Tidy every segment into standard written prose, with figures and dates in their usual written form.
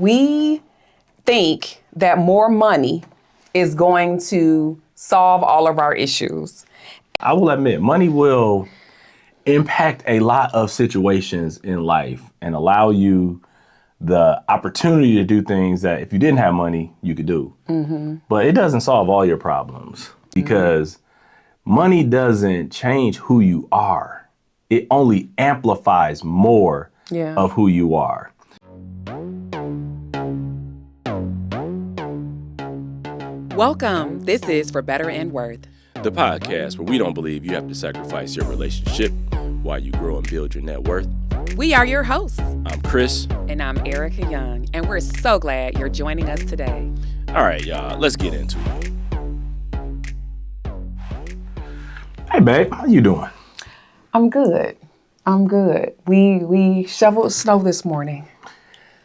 we think that more money is going to solve all of our issues. I will admit, money will impact a lot of situations in life and allow you the opportunity to do things that if you didn't have money, you could do. Mm-hmm. But it doesn't solve all your problems because money doesn't change who you are. It only amplifies more of who you are. Welcome. This is For Better and Worth, the podcast where we don't believe you have to sacrifice your relationship while you grow and build your net worth. We are your hosts. I'm Chris. And I'm Erica Young. And we're so glad you're joining us today. All right, y'all, let's get into it. Hey, babe, how you doing? I'm good. We shoveled snow this morning.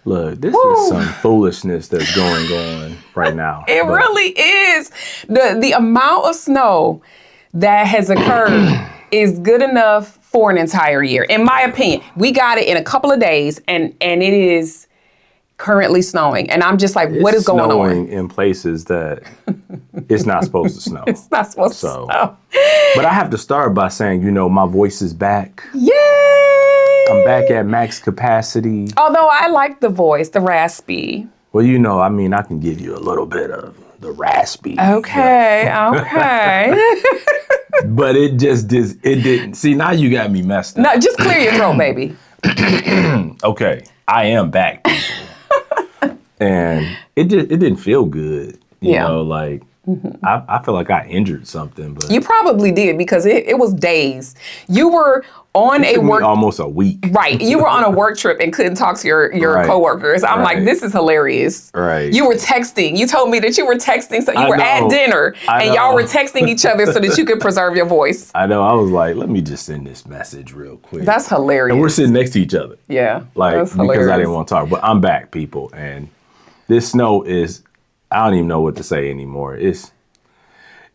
Look, this is some foolishness that's going on right now. It really is. The amount of snow that has occurred is good enough for an entire year. In my opinion, we got it in a couple of days and it is currently snowing. And I'm just like, what is going on? It's snowing in places that it's not supposed to snow. It's not supposed to snow. But I have to start by saying, my voice is back. Yay! I'm back at max capacity. Although I like the voice, the raspy. Well, I can give you a little bit of the raspy. Okay. But it didn't. See, now you got me messed up. No, just clear your throat, baby. Okay, I am back, people. And it didn't feel good. You know, like, I feel like I injured something. But you probably did because it was days. You were on a work almost a week. Right. You were on a work trip and couldn't talk to your coworkers. I'm like, this is hilarious. Right. You were texting. You told me that you were texting. So you were at dinner and y'all were texting each other so that you could preserve your voice. I know. I was like, let me just send this message real quick. That's hilarious. And we're sitting next to each other. Yeah. Like, because I didn't want to talk. But I'm back, people. And this snow is, I don't even know what to say anymore. It's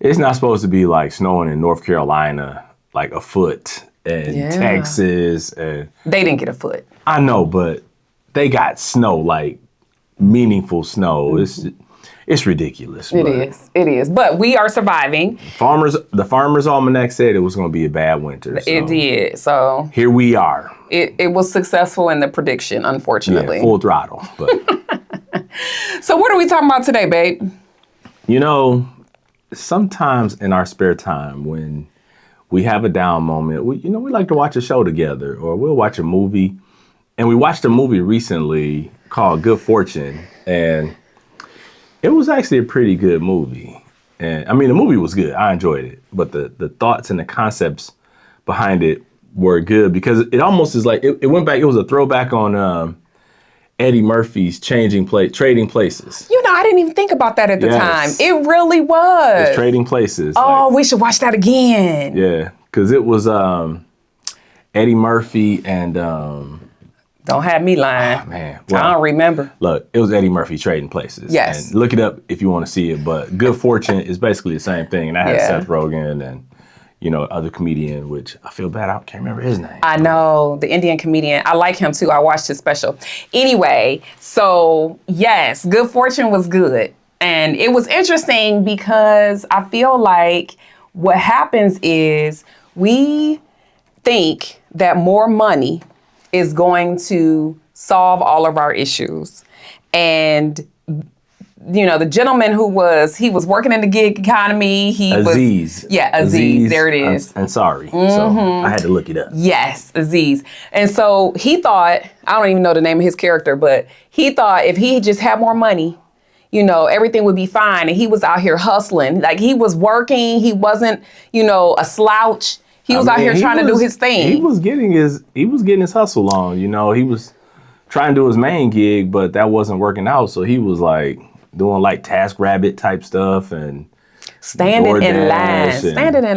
not supposed to be like snowing in North Carolina, like a foot. And Texas, and they didn't get a foot. I know, but they got snow, like meaningful snow. It's ridiculous. It is. But we are surviving. The Farmer's Almanac said it was going to be a bad winter. So it did. So here we are. It was successful in the prediction, unfortunately. Yeah, full throttle. But so what are we talking about today, babe? Sometimes in our spare time when we have a down moment, we like to watch a show together, or we'll watch a movie. And we watched a movie recently called Good Fortune, and it was actually a pretty good movie. And I mean, the movie was good. I enjoyed it. But the thoughts and the concepts behind it were good because it almost is like, it went back, it was a throwback on Eddie Murphy's Trading Places. I didn't even think about that at the time. It really was. It's Trading Places. Oh, we should watch that again. Yeah, because it was Eddie Murphy and... Don't have me lying. Oh, man. Well, I don't remember. Look, it was Eddie Murphy Trading Places. Yes. And look it up if you want to see it. But Good Fortune is basically the same thing. And I had Seth Rogen and... other comedian, which I feel bad, I can't remember his name. I know, the Indian comedian. I like him too. I watched his special. Anyway, so yes, Good Fortune was good. And it was interesting because I feel like what happens is we think that more money is going to solve all of our issues. And the gentleman he was working in the gig economy. Aziz. Aziz. There it is. I'm sorry. So I had to look it up. Yes, Aziz. And so he thought, I don't even know the name of his character, but he thought if he just had more money, everything would be fine. And he was out here hustling. Like he was working. He wasn't, a slouch. He was out here trying to do his thing. He was getting his hustle on. He was trying to do his main gig, but that wasn't working out. So he was like doing like TaskRabbit type stuff and standing in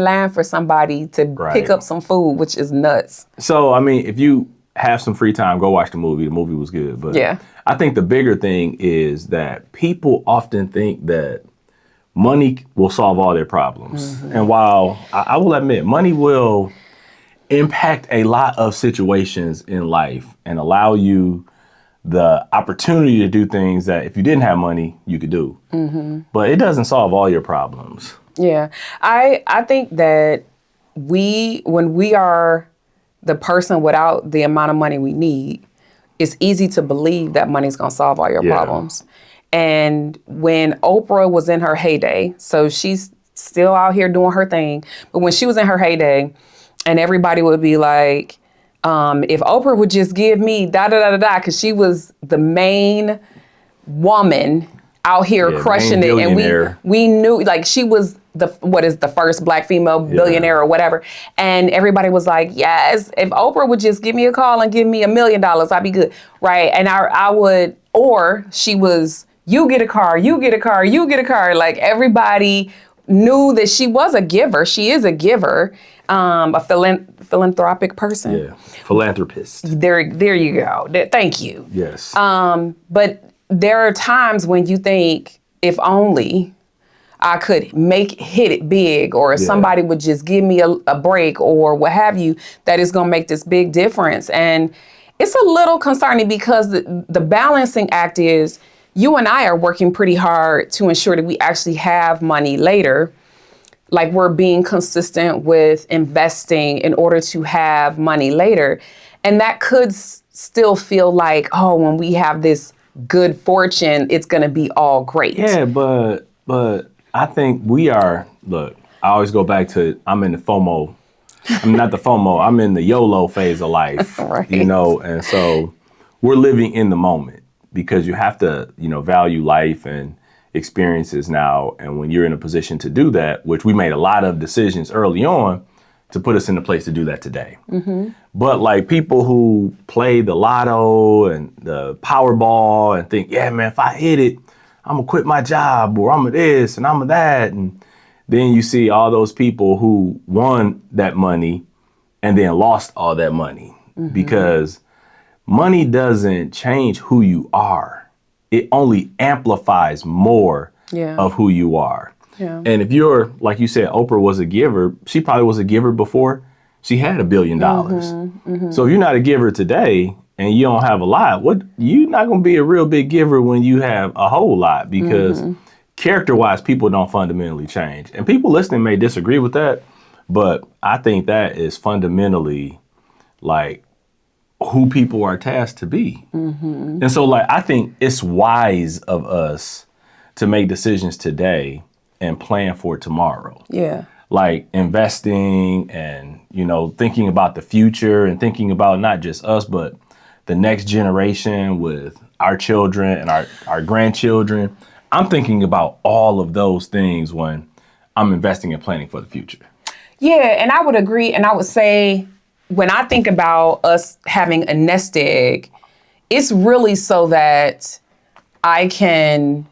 line for somebody to pick up some food, which is nuts. So, I mean, if you have some free time, go watch the movie. The movie was good. But I think the bigger thing is that people often think that money will solve all their problems. Mm-hmm. And while I will admit, money will impact a lot of situations in life and allow you the opportunity to do things that if you didn't have money, you could do. But it doesn't solve all your problems. Yeah. I think that when we are the person without the amount of money we need, it's easy to believe that money's going to solve all your problems. And when Oprah was in her heyday, so she's still out here doing her thing, but when she was in her heyday and everybody would be like, if Oprah would just give me da-da-da-da-da, because she was the main woman out here crushing it. And we knew, like, she was the first Black female billionaire or whatever. And everybody was like, yes, if Oprah would just give me a call and give me $1 million, I'd be good. Right. And I would, or she was, you get a car, you get a car, you get a car. Like, everybody knew that she was a giver. She is a giver, a philanthropic person. Yeah, philanthropist. There you go. Thank you. Yes. But there are times when you think, if only I could hit it big, or if somebody would just give me a break or what have you, that is going to make this big difference. And it's a little concerning because the balancing act is you and I are working pretty hard to ensure that we actually have money later. Like, we're being consistent with investing in order to have money later. And that could still feel like, oh, when we have this good fortune, it's going to be all great. Yeah, but I think we are, look, I always go back to, I'm in the FOMO. I'm not the FOMO, I'm in the YOLO phase of life, right. You know, and so we're living in the moment because you have to, you know, value life and experiences now. And when you're in a position to do that, which we made a lot of decisions early on to put us in a place to do that today. But like people who play the lotto and the Powerball and think, yeah, man, if I hit it, I'm gonna quit my job, or I'm gonna this and I'm gonna that. And then you see all those people who won that money and then lost all that money because money doesn't change who you are. It only amplifies more of who you are. Yeah. And if you're, like you said, Oprah was a giver, she probably was a giver before she had $1 billion. So if you're not a giver today and you don't have a lot, you're not going to be a real big giver when you have a whole lot, because character-wise, people don't fundamentally change. And people listening may disagree with that, but I think that is fundamentally like who people are tasked to be. And so like, I think it's wise of us to make decisions today and plan for tomorrow. Yeah. Like investing and, you know, thinking about the future and thinking about not just us, but the next generation with our children and our grandchildren. I'm thinking about all of those things when I'm investing and planning for the future. Yeah, and I would agree. And I would say, when I think about us having a nest egg, it's really so that I can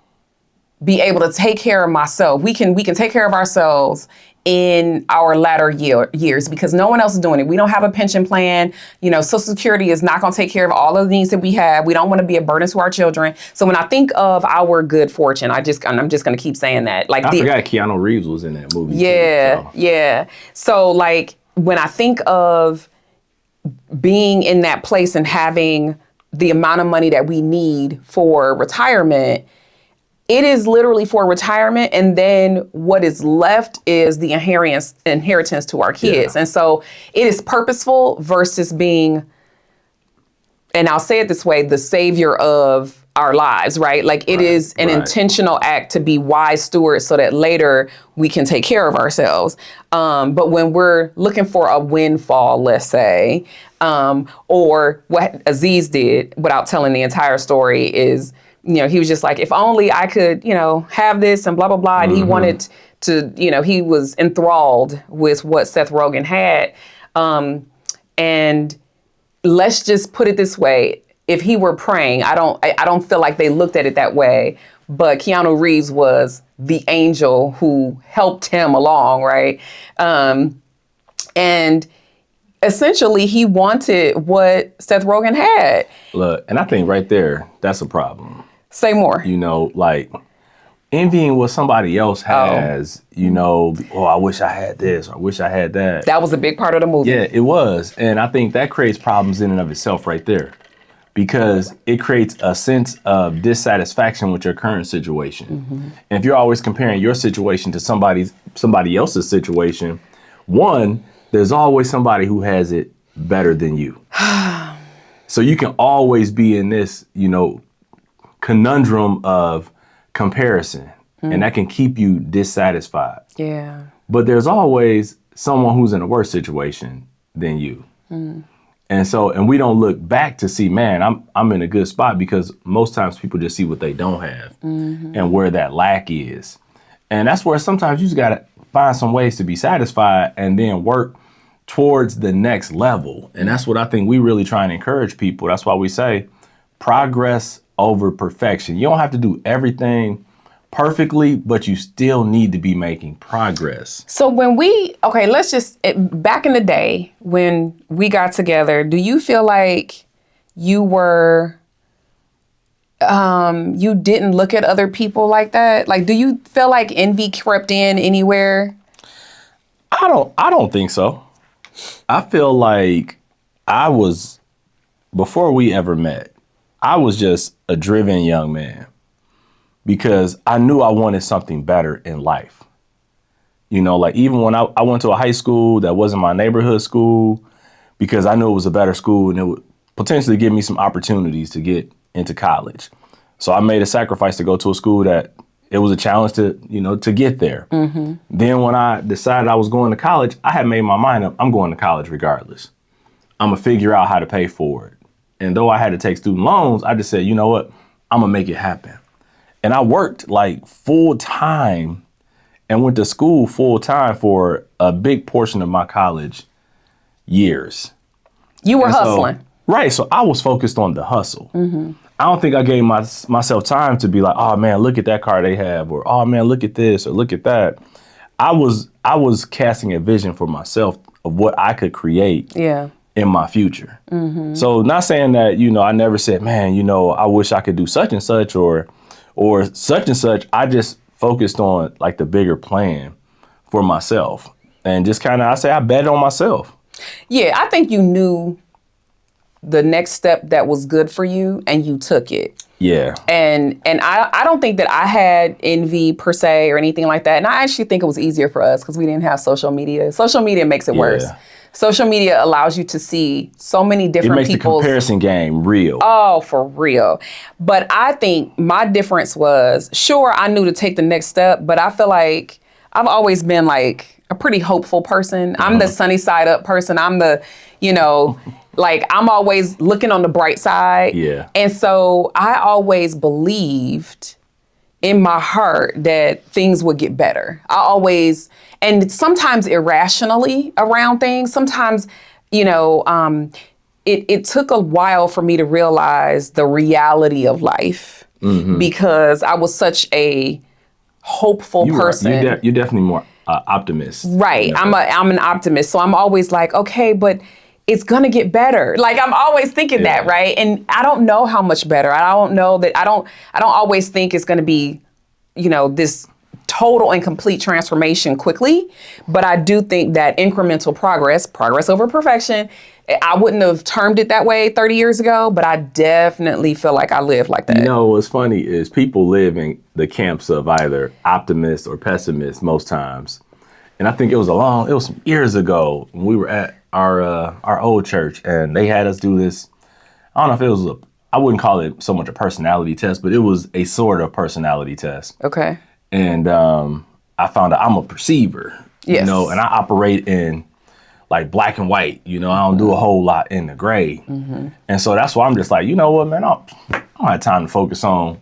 be able to take care of myself. We can take care of ourselves in our latter years, because no one else is doing it. We don't have a pension plan. You know, Social Security is not going to take care of all of the needs that we have. We don't want to be a burden to our children. So when I think of our good fortune, I'm just going to keep saying that. Like, I forgot Keanu Reeves was in that movie. Yeah, too, so. Yeah. So like, when I think of being in that place and having the amount of money that we need for retirement, it is literally for retirement, and then what is left is the inheritance to our kids. And so it is purposeful versus being, and I'll say it this way, the savior of our lives, right? Like, it is an intentional act to be wise stewards so that later we can take care of ourselves. But when we're looking for a windfall, let's say, or what Aziz did without telling the entire story is, you know, he was just like, if only I could, you know, have this and blah, blah, blah. And he wanted to, you know, he was enthralled with what Seth Rogen had. And let's just put it this way. If he were praying, I don't feel like they looked at it that way. But Keanu Reeves was the angel who helped him along, right? And essentially, he wanted what Seth Rogen had. Look, and I think right there, that's a problem. Say more. You know, like envying what somebody else has, you know, oh, I wish I had this, or I wish I had that. That was a big part of the movie. Yeah, it was. And I think that creates problems in and of itself right there. because it creates a sense of dissatisfaction with your current situation. And if you're always comparing your situation to somebody else's situation, one, there's always somebody who has it better than you. So you can always be in this, conundrum of comparison, and that can keep you dissatisfied. Yeah. But there's always someone who's in a worse situation than you. And we don't look back to see, man, I'm in a good spot, because most times people just see what they don't have and where that lack is. And that's where sometimes you just got to find some ways to be satisfied and then work towards the next level. And that's what I think we really try and encourage people. That's why we say progress over perfection. You don't have to do everything perfectly, but you still need to be making progress. So let's just, back in the day when we got together, do you feel like you were, you didn't look at other people like that? Like, do you feel like envy crept in anywhere? I don't think so. I feel like before we ever met, I was just a driven young man, because I knew I wanted something better in life. Like even when I went to a high school that wasn't my neighborhood school, because I knew it was a better school and it would potentially give me some opportunities to get into college. So I made a sacrifice to go to a school that it was a challenge to get there. Then when I decided I was going to college, I had made my mind up, I'm going to college regardless. I'm gonna figure out how to pay for it. And though I had to take student loans, I just said, you know what, I'm gonna make it happen. And I worked like full time and went to school full time for a big portion of my college years. You were hustling. Right. So I was focused on the hustle. I don't think I gave myself time to be like, oh man, look at that car they have, or oh man, look at this, or look at that. I was casting a vision for myself of what I could create in my future. So not saying that, I never said, man, I wish I could do such and such or such and such. I just focused on like the bigger plan for myself, and just I bet on myself. Yeah, I think you knew the next step that was good for you and you took it. Yeah. And I don't think that I had envy per se or anything like that. And I actually think it was easier for us because we didn't have social media. Social media makes it worse. Social media allows you to see so many different people's... It makes the comparison game real. Oh, for real. But I think my difference was, sure, I knew to take the next step, but I feel like I've always been like a pretty hopeful person. I'm the sunny side up person. I'm the, like I'm always looking on the bright side. Yeah. And so I always believed in my heart that things would get better. And sometimes irrationally around things. Sometimes, it took a while for me to realize the reality of life because I was such a hopeful person. You're definitely more optimist. Right. I'm an optimist. So I'm always like, okay, but it's going to get better. Like I'm always thinking that, right? And I don't know how much better. I don't know that I don't always think it's going to be, this total and complete transformation quickly. But I do think that incremental progress over perfection, I wouldn't have termed it that way 30 years ago, but I definitely feel like I live like that. What's funny is people live in the camps of either optimist or pessimist most times. And I think it was some years ago when we were at our old church and they had us do this. I don't know if it was I wouldn't call it so much a personality test, but it was a sort of personality test. Okay. And I found out I'm a perceiver, yes. And I operate in like black and white, I don't do a whole lot in the gray. And so that's why I'm just like, you know what, man, I don't have time to focus on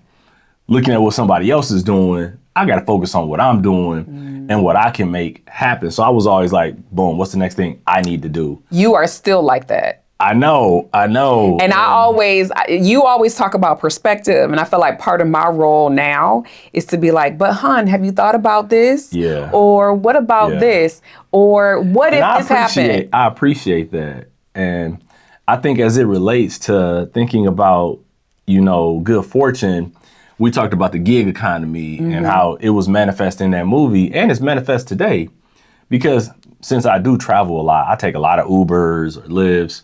looking at what somebody else is doing. I got to focus on what I'm doing and what I can make happen. So I was always like, boom, what's the next thing I need to do? You are still like that. I know. And you always talk about perspective. And I feel like part of my role now is to be like, but hon, have you thought about this? Yeah. Or what about this? Or what if this happened? I appreciate that. And I think as it relates to thinking about, good fortune, we talked about the gig economy and how it was manifest in that movie, and it's manifest today. Because since I do travel a lot, I take a lot of Ubers or Lyfts,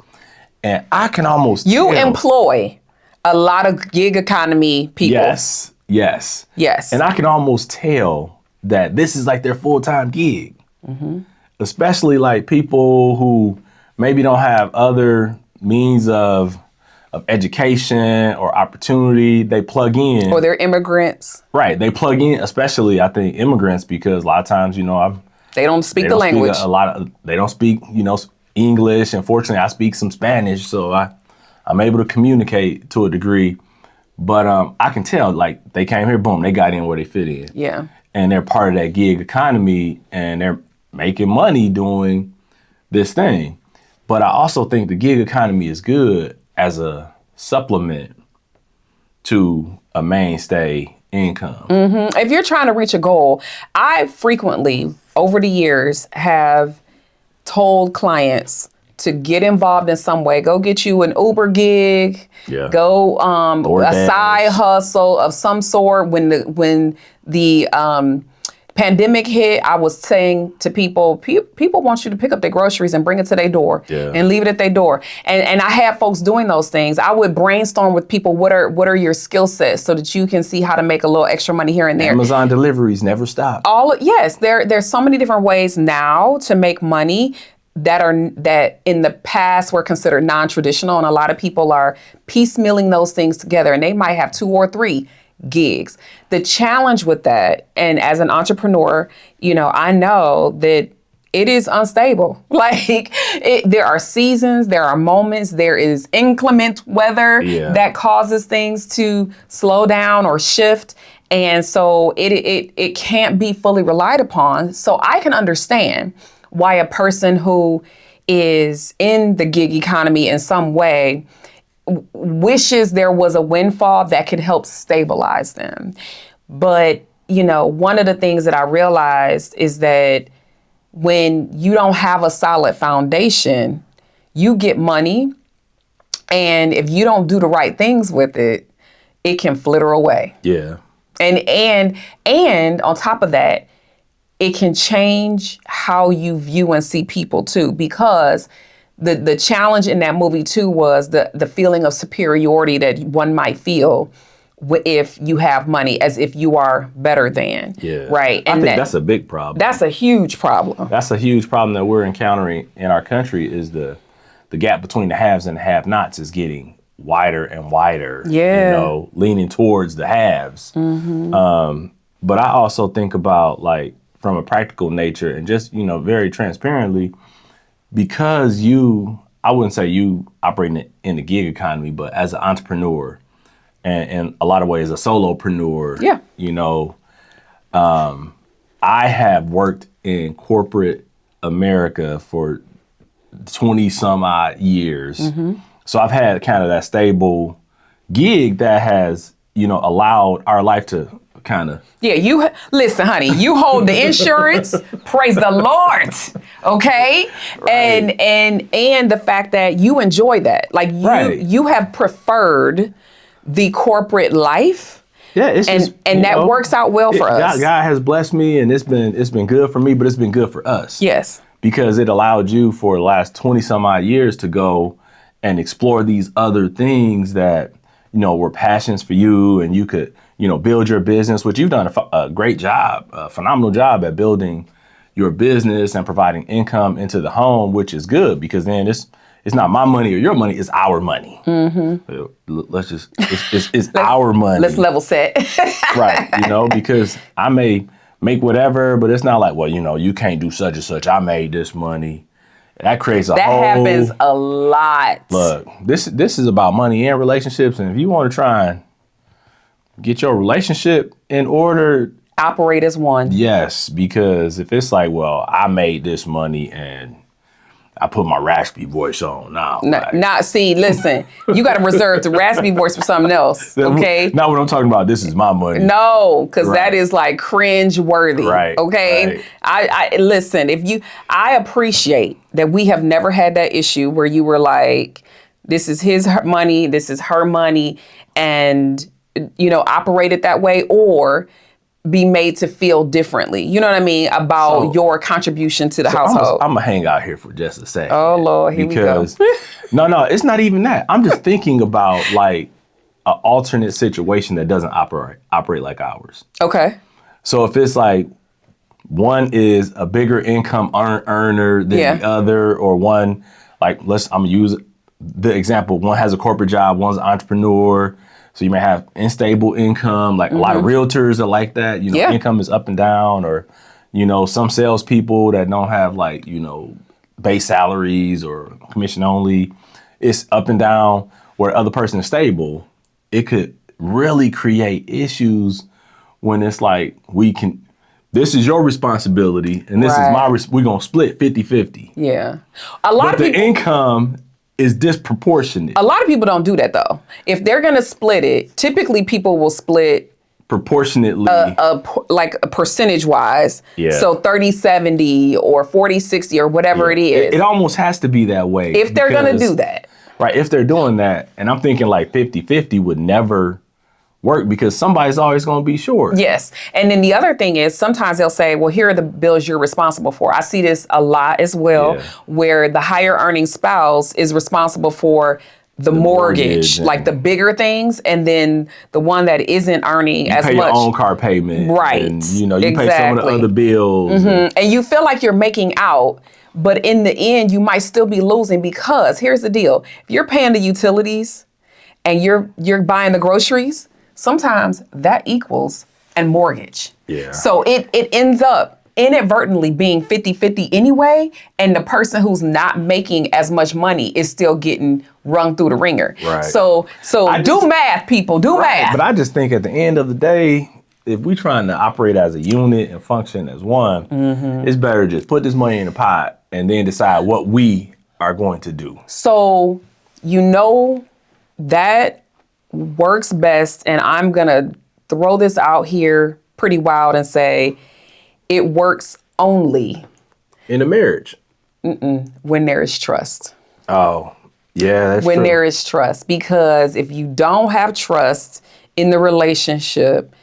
And I can almost You tell. employ a lot of gig economy people. Yes. Yes. And I can almost tell that this is like their full-time gig. Especially like people who maybe don't have other means of education or opportunity. They plug in. Or they're immigrants. Right. They plug in, especially I think immigrants, because a lot of times, They don't speak the language. They don't speak, English. And fortunately, I speak some Spanish, so I'm able to communicate to a degree. But I can tell, like, they came here, boom, they got in where they fit in. Yeah. And they're part of that gig economy, and they're making money doing this thing. But I also think the gig economy is good as a supplement to a mainstay income. If you're trying to reach a goal, I frequently, over the years, have told clients to get involved in some way. Go get you an Uber gig. Yeah. Go Or a dash. side hustle of some sort. When the pandemic hit, I was saying to people, people want you to pick up their groceries and bring it to their door and leave it at their door. And I had folks doing those things. I would brainstorm with people, what are your skill sets, so that you can see how to make a little extra money here and there. Amazon deliveries never stop. Yes, there's so many different ways now to make money that in the past were considered non-traditional, and a lot of people are piecemealing those things together, and they might have 2 or 3 gigs. The challenge with that, and as an entrepreneur, I know that it is unstable. Like, there are seasons, there are moments, there is inclement weather that causes things to slow down or shift. And so it can't be fully relied upon. So I can understand why a person who is in the gig economy in some way wishes there was a windfall that could help stabilize them. But, one of the things that I realized is that when you don't have a solid foundation, you get money, and if you don't do the right things with it, it can flitter away. Yeah. And on top of that, it can change how you view and see people too, because the challenge in that movie too was the feeling of superiority that one might feel if you have money, as if you are better than. Yeah. Right. And I think that's a big problem. That's a huge problem. That's a huge problem that we're encountering in our country, is the gap between the haves and the have-nots is getting wider and wider. Yeah. Leaning towards the haves. But I also think about, like, from a practical nature and just, very transparently, because I wouldn't say you operating in the gig economy, but as an entrepreneur and in a lot of ways a solopreneur, I have worked in corporate America for 20 some odd years. So I've had kind of that stable gig that has, allowed our life to kind of. Yeah, listen, honey, you hold the insurance, praise the Lord, okay? Right. And the fact that you enjoy that. Like, you have preferred the corporate life. Yeah, it's that works out well for us. God has blessed me, and it's been good for me, but it's been good for us. Yes. Because it allowed you for the last 20 some odd years to go and explore these other things that, were passions for you, and you could, build your business, which you've done a great job, a phenomenal job at building your business and providing income into the home, which is good, because then it's not my money or your money, it's our money. It's our money. Let's level set. Right, because I may make whatever, but it's not like, well, you can't do such and such. I made this money. That creates that happens a lot. Look, this is about money and relationships, and if you want to try and get your relationship in order, operate as one. Yes, because if it's like, well, I made this money and I put my raspy voice on. Listen, you got to reserve the raspy voice for something else, okay? Not what I'm talking about. This is my money. No, because that is like cringe worthy, right? Okay, right. I listen. I appreciate that we have never had that issue where you were like, this is her money, this is her money, and operate it that way, or be made to feel differently. You know what I mean? About your contribution to the household. I'm gonna hang out here for just a second. Oh Lord, here we go. No, it's not even that. I'm just thinking about like an alternate situation that doesn't operate like ours. Okay. So if it's like one is a bigger income earner than the other, or one like I'm gonna use the example. One has a corporate job, one's an entrepreneur. So you may have unstable income, like a lot of realtors are like that. You know, income is up and down, or, you know, some salespeople that don't have like, you know, base salaries or commission only. It's up and down. Where the other person is stable, it could really create issues when it's like this is your responsibility and this is we're going to split 50-50. Yeah. A lot of people, the income is disproportionate. A lot of people don't do that though. If they're going to split it, typically people will split proportionately, like percentage wise. Yeah. So 30-70 or 40-60 or whatever it is. It almost has to be that way. If they're going to do that. Right. If they're doing that, and I'm thinking like 50-50 would never work because somebody's always going to be short. Yes. And then the other thing is sometimes they'll say, well, here are the bills you're responsible for. I see this a lot as well, where the higher earning spouse is responsible for the mortgage, like the bigger things, and then the one that isn't earning as much. You pay your own car payment. Right. And, you know, you pay some of the other bills. And you feel like you're making out, but in the end, you might still be losing because here's the deal. If you're paying the utilities and you're buying the groceries, sometimes that equals a mortgage. Yeah. So it ends up inadvertently being 50-50 anyway, and the person who's not making as much money is still getting rung through the ringer. Right. So do math, people. Do math. But I just think at the end of the day, if we're trying to operate as a unit and function as one, it's better to just put this money in a pot and then decide what we are going to do. So you know that works best, and I'm gonna throw this out here pretty wild and say it works only in a marriage. When there is trust. Oh, yeah, that's when true. There is trust, because if you don't have trust in the relationship,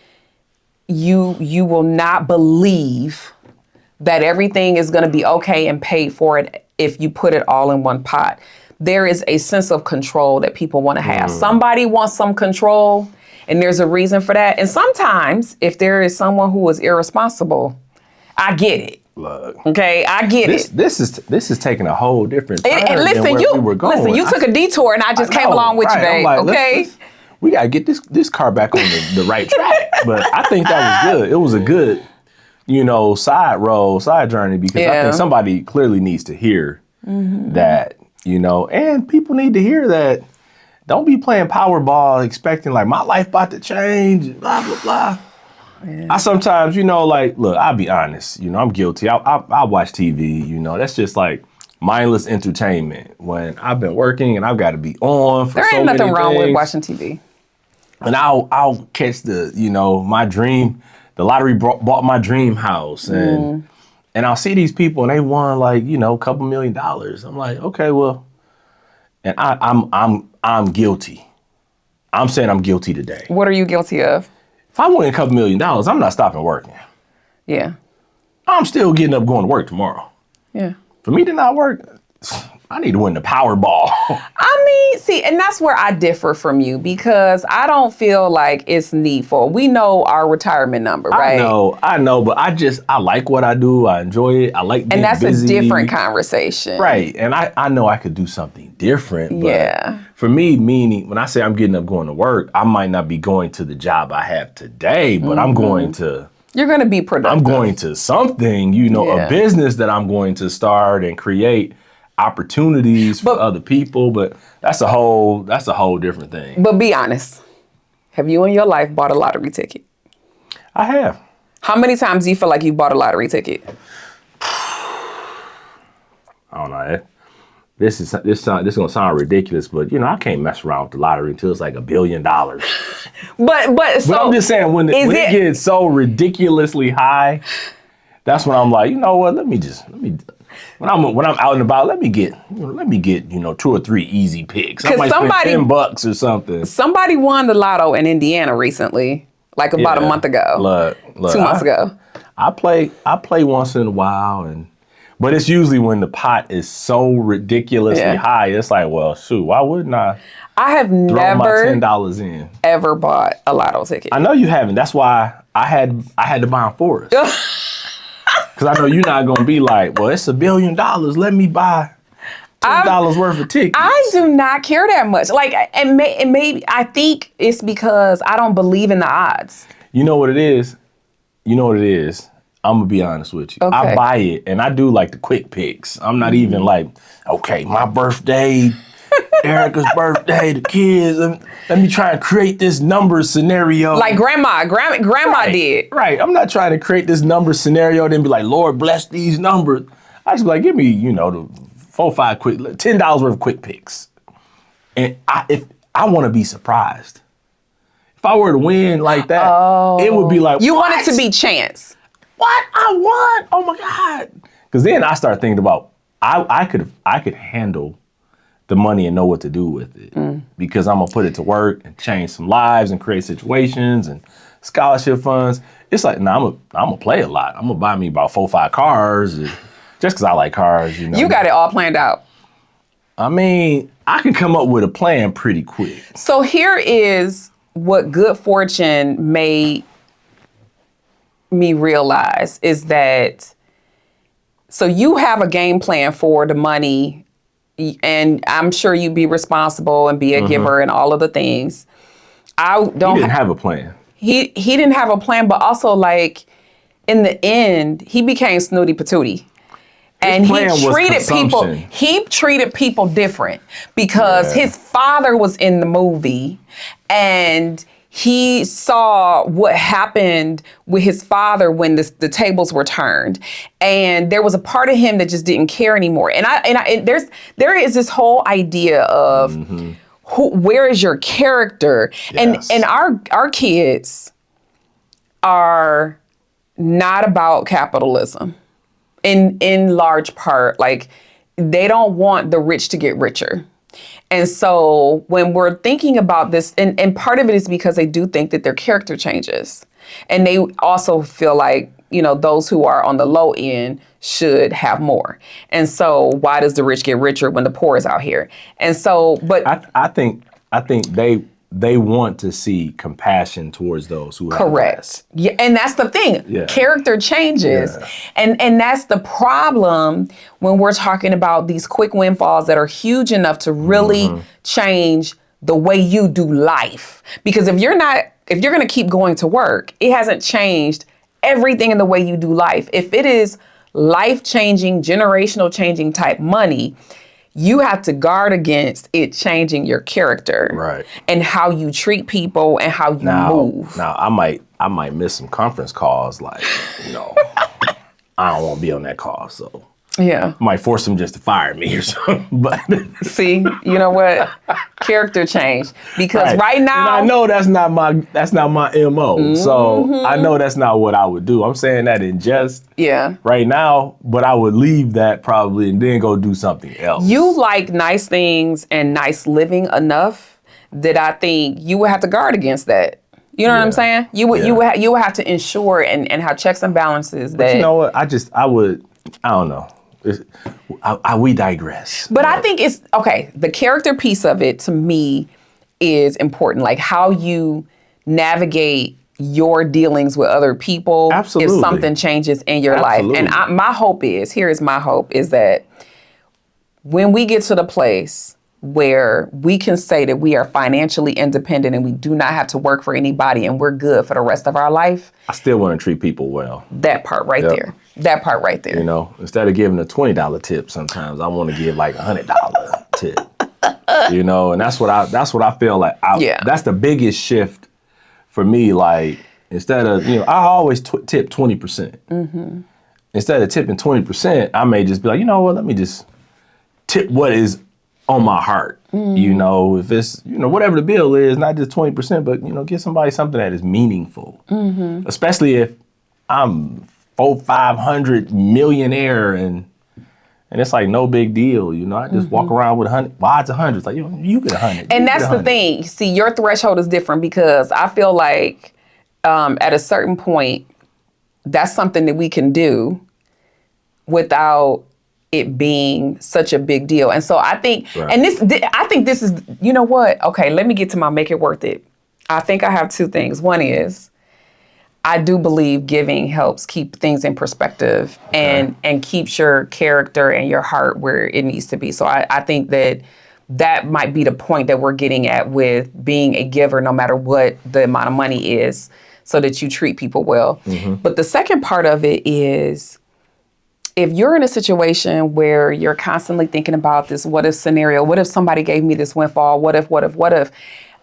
you will not believe that everything is going to be okay and paid for it if you put it all in one pot. There is a sense of control that people want to have. Somebody wants some control, and there's a reason for that. And sometimes, if there is someone who is irresponsible, I get it. Look, okay, I get it. This is taking a whole different turn and listen, than where we were going. Listen, you took a detour, and I just came along with you, babe. Like, okay. We gotta get this car back on the right track. But I think that was good. It was a good, side journey, because I think somebody clearly needs to hear that, and people need to hear that. Don't be playing Powerball expecting like my life about to change, blah, blah, blah. Yeah. I sometimes, look, I'll be honest, I'm guilty. I watch TV, that's just like mindless entertainment when I've been working and I've got to be on for so many things. There ain't nothing wrong with watching TV. And I'll catch my dream, the lottery bought my dream house, and I'll see these people and they won like, a couple $1 million. I'm like, okay, well, and I'm guilty. I'm saying I'm guilty today. What are you guilty of? If I win a couple $1 million, I'm not stopping working. Yeah. I'm still getting up going to work tomorrow. Yeah. For me to not work, I need to win the Powerball. I mean, see, and that's where I differ from you, because I don't feel like it's needful. We know our retirement number, right? I know, but I like what I do. I enjoy it. I like being busy. And that's a different conversation. Right. And I know I could do something different. But yeah. For me, meaning when I say I'm getting up going to work, I might not be going to the job I have today, but I'm going to... You're going to be productive. I'm going to something, a business that I'm going to start and create opportunities for other people. But that's a whole different thing. But be honest. Have you in your life bought a lottery ticket? I have. How many times do you feel like you bought a lottery ticket? I don't know. This gonna sound ridiculous, but I can't mess around with the lottery until it's like $1 billion. But I'm just saying when it gets so ridiculously high, that's when I'm like, what? Let me when I'm out and about, let me get 2 or 3 easy picks. I might spend $10 or something. Somebody won the lotto in Indiana recently. like about a month ago, Look, 2 months ago. I play once in a while, but it's usually when the pot is so ridiculously high. It's like, well, shoot, why wouldn't I? I have Throw never my $10 in. ever bought a lotto ticket. I know you haven't. That's why I had to buy them for us. Because I know you're not gonna be like, well, it's $1 billion. Let me buy $10 worth of tickets. I do not care that much. Like, and maybe I think it's because I don't believe in the odds. You know what it is? I'm gonna be honest with you. Okay. I buy it and I do like the quick picks. I'm not even like, okay, my birthday, Erica's birthday, the kids. Let me try and create this number scenario. Like grandma did. Right. I'm not trying to create this number scenario, then be like, Lord bless these numbers. I just be like, give me, the 4, 5 quick, $10 worth of quick picks. And if I want to be surprised. If I were to win like that, it would be like, you want it to be chance. What? I won? Oh my God. Because then I start thinking about, I could handle the money and know what to do with it. Because I'm going to put it to work and change some lives and create situations and scholarship funds. It's like, I'm going to play a lot. I'm going to buy me about 4, 5 cars just because I like cars. You got it all planned out. I mean, I can come up with a plan pretty quick. So here is what good fortune made me realize is that, so you have a game plan for the money, and I'm sure you'd be responsible and be a giver and all of the things. I don't. He didn't have a plan. He didn't have a plan, but also like in the end, he became snooty patootie. And he treated people different because his father was in the movie and he saw what happened with his father when the tables were turned, and there was a part of him that just didn't care anymore. And there is this whole idea of where is your character, and our kids are not about capitalism in large part. Like, they don't want the rich to get richer. And so when we're thinking about this, and part of it is because they do think that their character changes. And they also feel like, those who are on the low end should have more. And so why does the rich get richer when the poor is out here? And so, but I think they want to see compassion towards those who have less. Yeah, and that's the thing. Yeah. Character changes. Yeah. And that's the problem when we're talking about these quick windfalls that are huge enough to really change the way you do life. Because if you're going to keep going to work, it hasn't changed everything in the way you do life. If it is life-changing, generational changing type money, you have to guard against it changing your character, right? And how you treat people and how you move. Now, I might miss some conference calls, like, I don't want to be on that call, so I might force them just to fire me or something. But see, you know what? Character change, because right now, and I know that's not my MO. So I know that's not what I would do. I'm saying that in jest right now, but I would leave that probably and then go do something else. You like nice things and nice living enough that I think you would have to guard against that. You know what I'm saying? You would have to ensure and have checks and balances. But you know what? I don't know. We digress. But I think it's okay. The character piece of it to me is important. Like how you navigate your dealings with other people. Absolutely. If something changes in your life. And my hope is that when we get to the place where we can say that we are financially independent and we do not have to work for anybody and we're good for the rest of our life. I still want to treat people well. That part right there. That part right there. Instead of giving a $20 tip, sometimes I want to give like $100 tip. And that's what I feel like. That's the biggest shift for me. Like, instead of, I always tip 20%. Instead of tipping 20%, I may just be like, let me just tip what is on my heart. If it's, whatever the bill is, not just 20%, but, give somebody something that is meaningful. Especially if I'm 500 millionaire and it's like no big deal. I just walk around with 100. Why it's 100? It's like, you get 100. And that's the thing. See, your threshold is different because I feel like at a certain point, that's something that we can do without it being such a big deal. And so I think, and I think this is, you know what? Okay, let me get to my make it worth it. I think I have two things. One is, I do believe giving helps keep things in perspective and keeps your character and your heart where it needs to be. So I think that might be the point that we're getting at with being a giver, no matter what the amount of money is, so that you treat people well. But the second part of it is, if you're in a situation where you're constantly thinking about this what if scenario, what if somebody gave me this windfall, what if,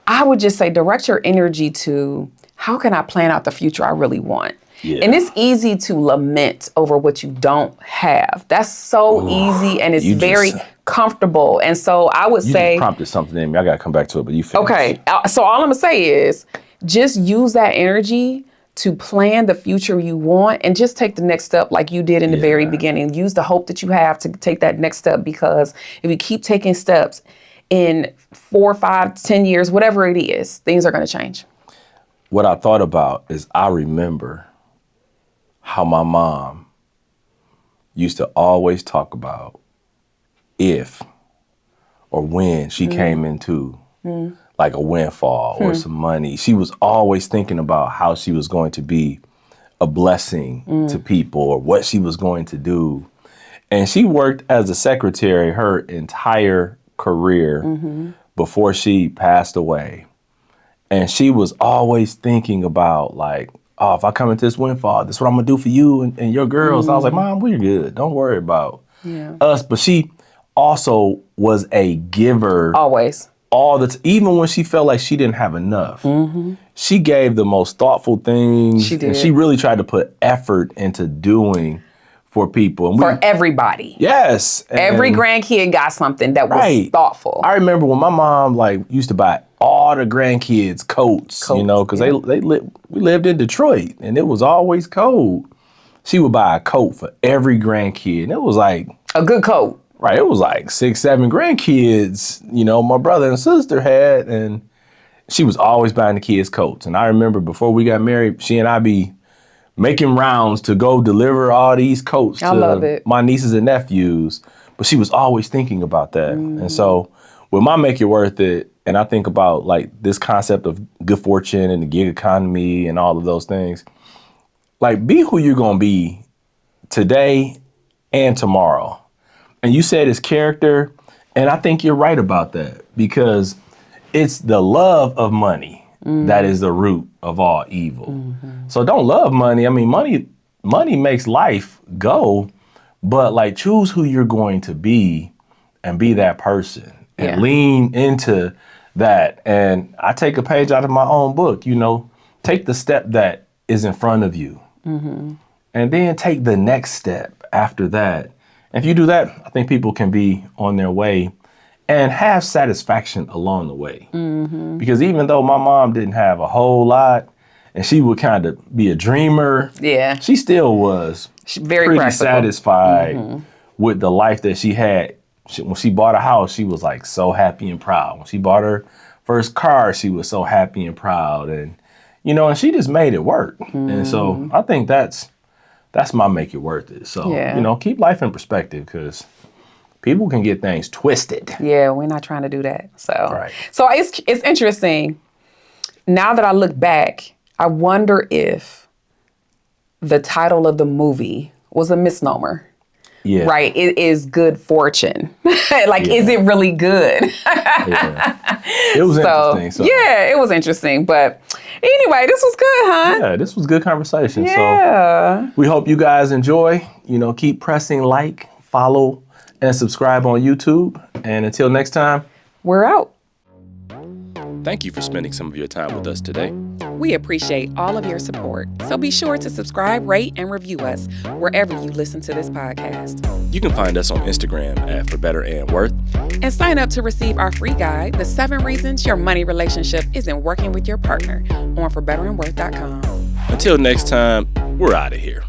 I would just say direct your energy to, how can I plan out the future I really want? Yeah. And it's easy to lament over what you don't have. That's so easy, and it's very comfortable. And so I would say— You just prompted something in me. I got to come back to it, but you finish. Okay. So all I'm going to say is just use that energy to plan the future you want, and just take the next step like you did in the very beginning. Use the hope that you have to take that next step, because if you keep taking steps in 4, 5, 10 years, whatever it is, things are going to change. What I thought about is, I remember how my mom used to always talk about if or when she came into like a windfall or some money. She was always thinking about how she was going to be a blessing to people, or what she was going to do. And she worked as a secretary her entire career before she passed away. And she was always thinking about, like, oh, if I come into this windfall, this is what I'm going to do for you and your girls. And I was like, Mom, we're good. Don't worry about us. But she also was a giver. Always. Even when she felt like she didn't have enough. She gave the most thoughtful things. She did. And she really tried to put effort into doing for people. And for everybody. Yes. Every grandkid got something that was thoughtful. I remember when my mom used to buy all the grandkids coats, because we lived in Detroit and it was always cold. She would buy a coat for every grandkid, and it was like a good coat. Right, it was like 6, 7 grandkids, my brother and sister had, and she was always buying the kids coats. And I remember before we got married, she and I be making rounds to go deliver all these coats to my nieces and nephews. But she was always thinking about that. And so with my Make It Worth It, and I think about like this concept of good fortune and the gig economy and all of those things, like, be who you're going to be today and tomorrow. And you said it's character, and I think you're right about that, because it's the love of money that is the root of all evil. So don't love money. I mean, money makes life go, but like, choose who you're going to be and be that person and lean into that. And I take a page out of my own book, take the step that is in front of you and then take the next step after that. And if you do that, I think people can be on their way and have satisfaction along the way. Because even though my mom didn't have a whole lot, and she would kind of be a dreamer, she still was very pretty practical. Satisfied with the life that she had. When she bought a house, she was like so happy and proud. When she bought her first car, she was so happy and proud. And, and she just made it work. And so I think that's my Make It Worth It. So, keep life in perspective, because people can get things twisted. Yeah, we're not trying to do that. So it's interesting. Now that I look back, I wonder if the title of the movie was a misnomer. Yeah. Right? It is good fortune. Is it really good? It was interesting. So. Yeah, it was interesting. But anyway, this was good, huh? Yeah, this was good conversation. Yeah. So we hope you guys enjoy. Keep pressing like, follow, and subscribe on YouTube. And until next time, we're out. Thank you for spending some of your time with us today. We appreciate all of your support. So be sure to subscribe, rate, and review us wherever you listen to this podcast. You can find us on Instagram at For Better and Worth. And sign up to receive our free guide, The 7 Reasons Your Money Relationship Isn't Working with Your Partner, on forbetterandworth.com. Until next time, we're out of here.